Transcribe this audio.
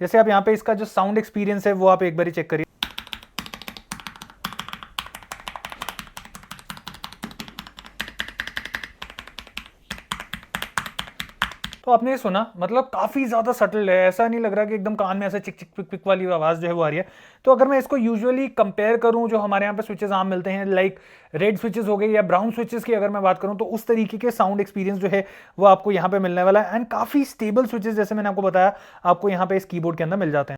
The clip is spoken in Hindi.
जैसे आप यहाँ पे इसका जो साउंड एक्सपीरियंस है वो आप एक बार चेक करिए। तो आपने ये सुना, मतलब काफी ज्यादा सटल है, ऐसा नहीं लग रहा कि एकदम कान में ऐसे चिक चिक पिक पिक वाली आवाज जो है वो आ रही है। तो अगर मैं इसको यूजुअली कंपेयर करूं जो हमारे यहाँ पे स्विचेस आम मिलते हैं, लाइक रेड स्विचेस हो गए या ब्राउन स्विचेस की अगर मैं बात करूं, तो उस तरीके के साउंड एक्सपीरियंस जो है वो आपको यहाँ पे मिलने वाला है। एंड काफी स्टेबल स्विचेस जैसे मैंने आपको बताया आपको यहाँ पे इस कीबोर्ड के अंदर मिल जाते हैं।